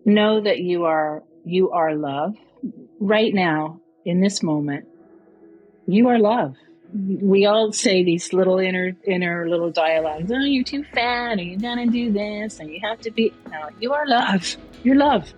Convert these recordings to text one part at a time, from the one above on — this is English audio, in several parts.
know that you are love right now in this moment. You are love. We all say these little inner little dialogues. Oh, you're too fat, or you're gonna do this, and you have to be. No, you are love. You're love.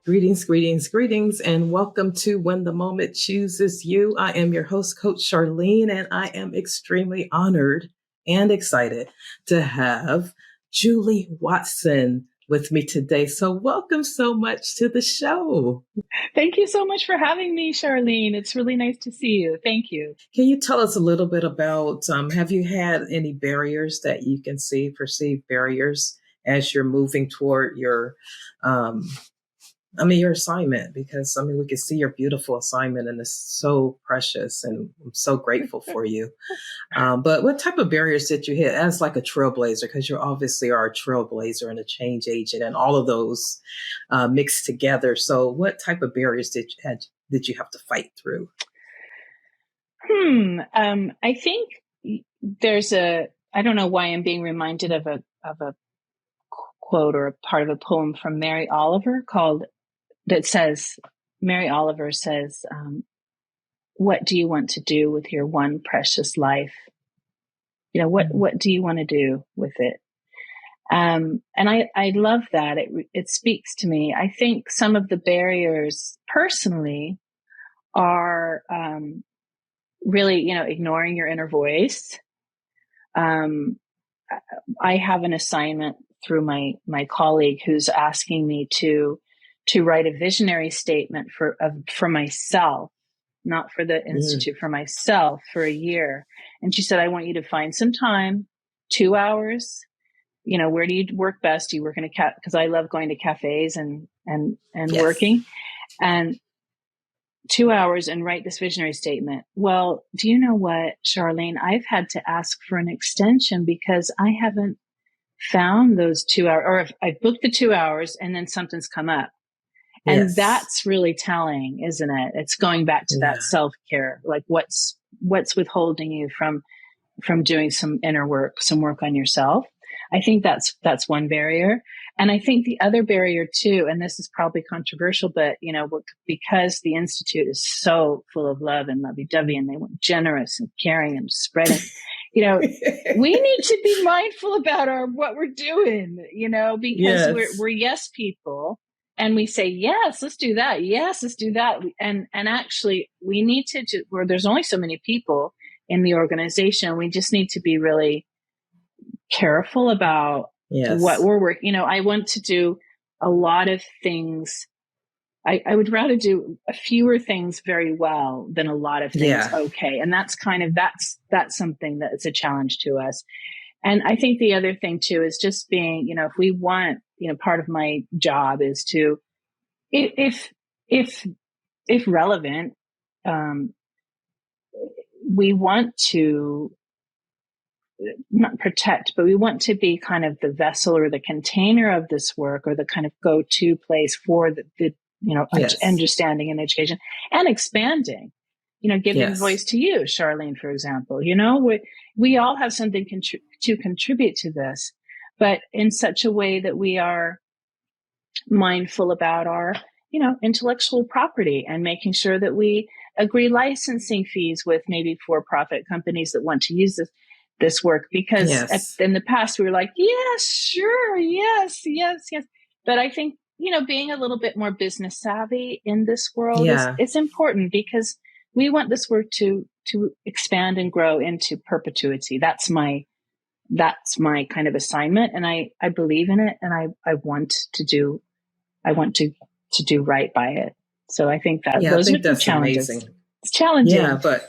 Greetings, greetings, greetings, and welcome to When the Moment Chooses You. I am your host, Coach Charlene, and I am extremely honored and excited to have Julie Watson with me today. So welcome so much to the show. Thank you so much for having me, Charlene. It's really nice to see you. Thank you. Can you tell us a little bit about, have you had any barriers that you can see, perceived barriers as you're moving toward um, your assignment? Because, we can see your beautiful assignment and it's so precious and I'm so grateful for you. But what type of barriers did you hit as like a trailblazer? Because you obviously are a trailblazer and a change agent and all of those mixed together. So what type of barriers did you have to fight through? I think I don't know why I'm being reminded of a quote or a part of a poem from Mary Oliver Mary Oliver says, what do you want to do with your one precious life? What do you want to do with it? And I love that. It speaks to me. I think some of the barriers personally are, really, ignoring your inner voice. I have an assignment through my colleague who's asking me to write a visionary statement for myself, not for the institute, for myself for a year. And she said, I want you to find some time, 2 hours. Where do you work best? Do you work in a because I love going to cafes and yes. Working, and 2 hours and write this visionary statement. Well, do you know what, Charlene? I've had to ask for an extension because I haven't found those 2 hours, or if I booked the 2 hours and then something's come up. And yes. That's really telling, isn't it? It's going back to that self-care. Like what's withholding you from doing some inner work, some work on yourself. I think that's one barrier. And I think the other barrier too, and this is probably controversial, but because the Institute is so full of love and lovey-dovey and they want generous and caring and spreading, we need to be mindful about what we're doing, because yes. we're yes people. And we say, yes, let's do that. Yes, let's do that. And actually we need to where there's only so many people in the organization. We just need to be really careful about yes. what we're working. I want to do a lot of things. I would rather do fewer things very well than a lot of things okay. And that's that's something that's a challenge to us. And I think the other thing too is just being, if we want, part of my job is to, if relevant, we want to not protect, but we want to be kind of the vessel or the container of this work, or the kind of go-to place for the yes. understanding and education and expanding, giving yes. voice to you, Charlene, for example. We all have something to contribute to this, but in such a way that we are mindful about our, intellectual property, and making sure that we agree licensing fees with maybe for-profit companies that want to use this work, because yes. in the past we were like, yes, sure, yes. But I think, being a little bit more business savvy in this world is important, because we want this work to expand and grow into perpetuity. That's my kind of assignment. And I believe in it, and I want to do right by it. So I think that those are the challenges. Amazing. It's challenging. Yeah, but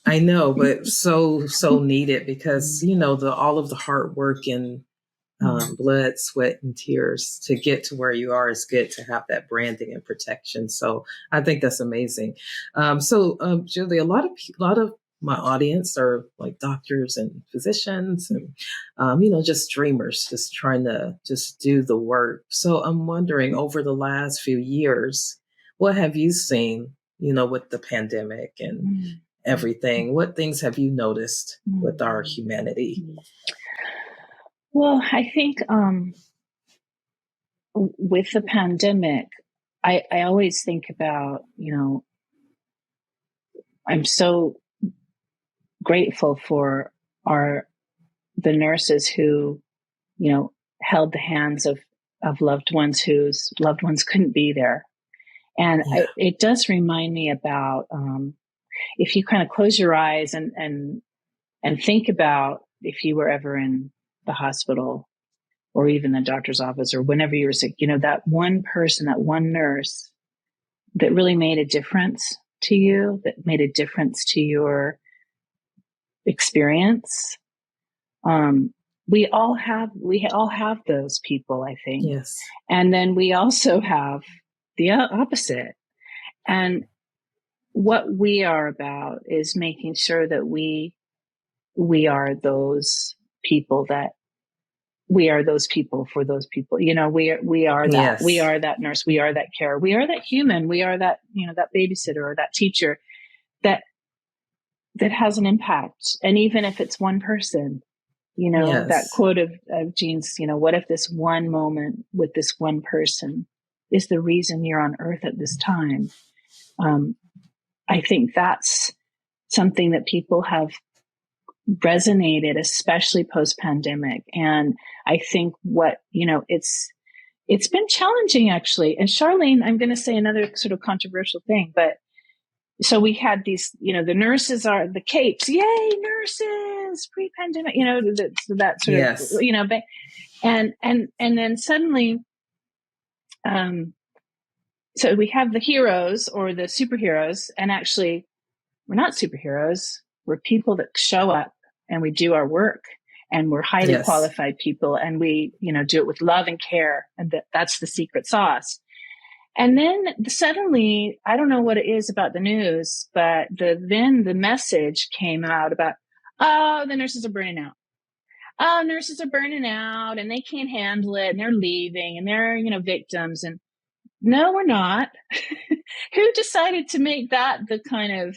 I know, but so needed, because, all of the hard work and blood, sweat, and tears to get to where you are is good to have that branding and protection. So I think that's amazing. Julie, a lot of my audience are like doctors and physicians and, just dreamers, just trying to just do the work. So I'm wondering, over the last few years, what have you seen, with the pandemic and everything? What things have you noticed with our humanity? Well, I think with the pandemic, I always think about, I'm so grateful for the nurses who, held the hands of loved ones whose loved ones couldn't be there. And it does remind me about, if you kind of close your eyes and think about if you were ever in the hospital or even the doctor's office or whenever you were sick, that one person, that one nurse that really made a difference to you, that made a difference to your experience. We all have those people, I think. Yes. And then we also have the opposite. And what we are about is making sure that we are those people, that we are those people for those people. We are that, yes. We are that nurse. We are that carer. We are that human. We are that, that babysitter or that teacher that has an impact. And even if it's one person, Yes. that quote of Jean's, what if this one moment with this one person is the reason you're on earth at this time? I think that's something that people have resonated, especially post-pandemic. And I think it's been challenging, actually. And Charlene, I'm going to say another sort of controversial thing, but so we had these, the nurses are the capes, yay, nurses, pre-pandemic, that sort yes. of, and then suddenly, so we have the heroes or the superheroes, and actually we're not superheroes. We're people that show up and we do our work, and we're highly qualified people, and we, do it with love and care. And that's the secret sauce. And then suddenly, I don't know what it is about the news, but then the message came out about, oh, the nurses are burning out. Oh, nurses are burning out and they can't handle it and they're leaving and they're, victims. And no, we're not. Who decided to make that the kind of,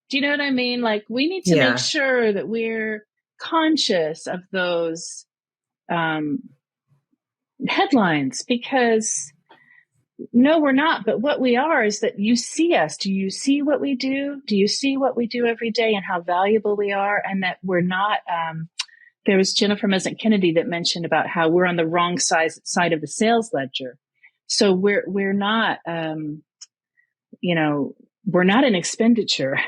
do you know what I mean? Like, we need to make sure that we're conscious of those headlines, because no, we're not. But what we are is that you see us. Do you see what we do? Do you see what we do every day and how valuable we are? And that we're not, there was Jennifer Mesant Kennedy that mentioned about how we're on the wrong side of the sales ledger. So we're not, we're not an expenditure.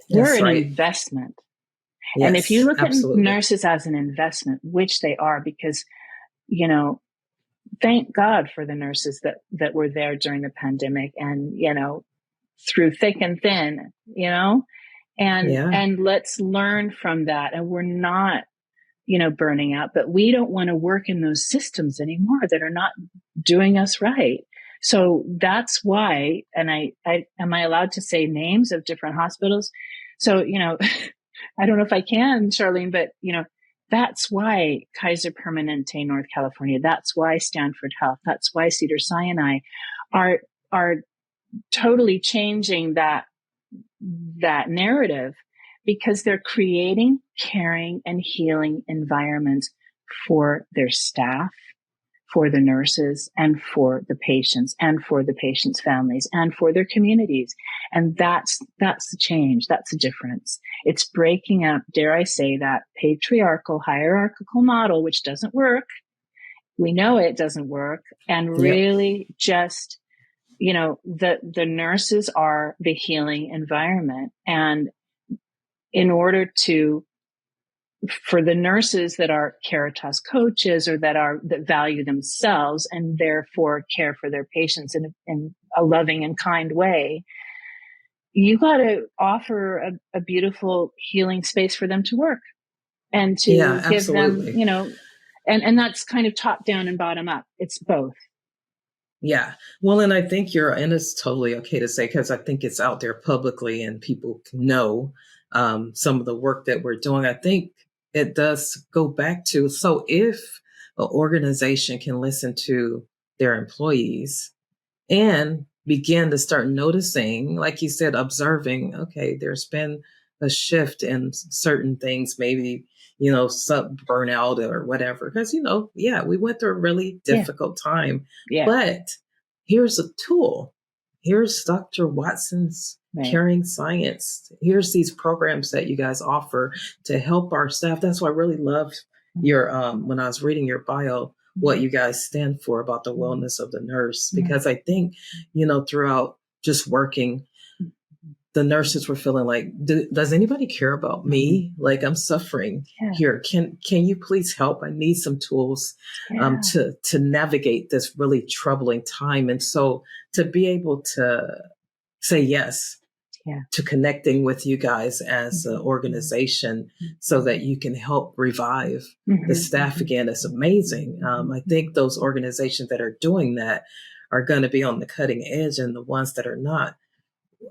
We're an investment. Yes, and if you look absolutely. at nurses as an investment, which they are, because, thank God for the nurses that were there during the pandemic and, through thick and thin, and let's learn from that. And we're not, burning out, but we don't want to work in those systems anymore that are not doing us right. So that's why, and am I allowed to say names of different hospitals? So, I don't know if I can, Charlene, but, that's why Kaiser Permanente, North California, that's why Stanford Health, that's why Cedars-Sinai are totally changing that narrative, because they're creating caring and healing environments for their staff, for the nurses, and for the patients, and for the patients' families, and for their communities. And that's the change. That's the difference. It's breaking up, dare I say, that patriarchal, hierarchical model, which doesn't work. We know it doesn't work. And really just, the nurses are the healing environment. And in order for the nurses that are Caritas coaches or that value themselves and therefore care for their patients in a loving and kind way, you got to offer a beautiful healing space for them to work and to give them, and that's kind of top down and bottom up. It's both. Yeah. Well, and I think and it's totally okay to say, because I think it's out there publicly and people know some of the work that we're doing. I think it does go back to, so if an organization can listen to their employees and begin to start noticing, like you said, observing, okay, there's been a shift in certain things, maybe, some burnout or whatever. Because, we went through a really difficult time. Yeah. But here's a tool. Here's Dr. Watson's Caring Science. Here's these programs that you guys offer to help our staff. That's why I really loved your, when I was reading your bio, what you guys stand for about the wellness of the nurse. Because I think, throughout just working, the nurses were feeling like, does anybody care about me? Like, I'm suffering here. Can you please help? I need some tools to navigate this really troubling time. And so to be able to say yes to connecting with you guys as an organization so that you can help revive the staff again is amazing. I think those organizations that are doing that are going to be on the cutting edge, and the ones that are not,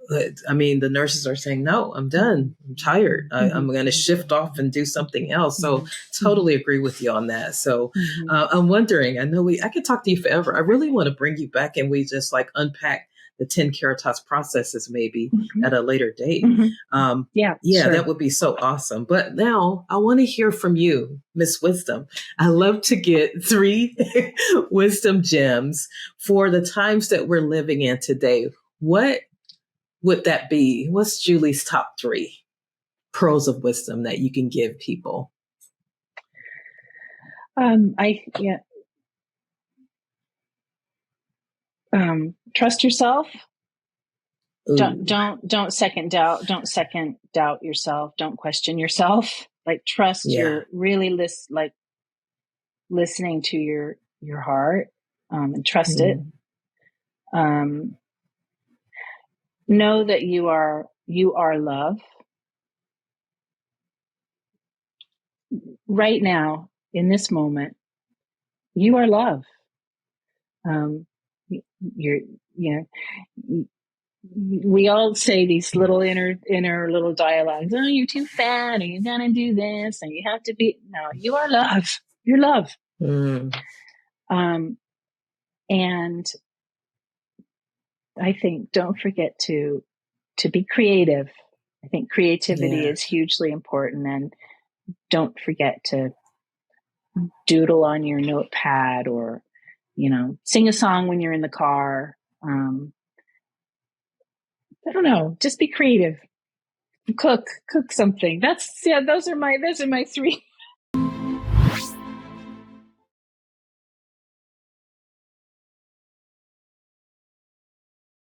the nurses are saying, no, I'm done. I'm tired. I'm going to shift off and do something else. So totally agree with you on that. So I'm wondering, I could talk to you forever. I really want to bring you back and we just unpack the 10 Caritas processes maybe at a later date. Sure. That would be so awesome. But now I want to hear from you, Miss Wisdom. I love to get 3 wisdom gems for the times that we're living in today. What would that be? What's Julie's top 3 pearls of wisdom that you can give people? Trust yourself. Ooh. Don't second doubt yourself. Don't question yourself. Trust you're really listening to your heart, and trust it. Know that you are love. Right now, in this moment, you are love. We all say these little inner little dialogues. Oh, you're too fat, and you're gonna do this, and you have to be. No, you are love. You're love. And I think don't forget to be creative. I think creativity is hugely important, and don't forget to doodle on your notepad or, sing a song when you're in the car. I don't know, just be creative. Cook something. Those are my 3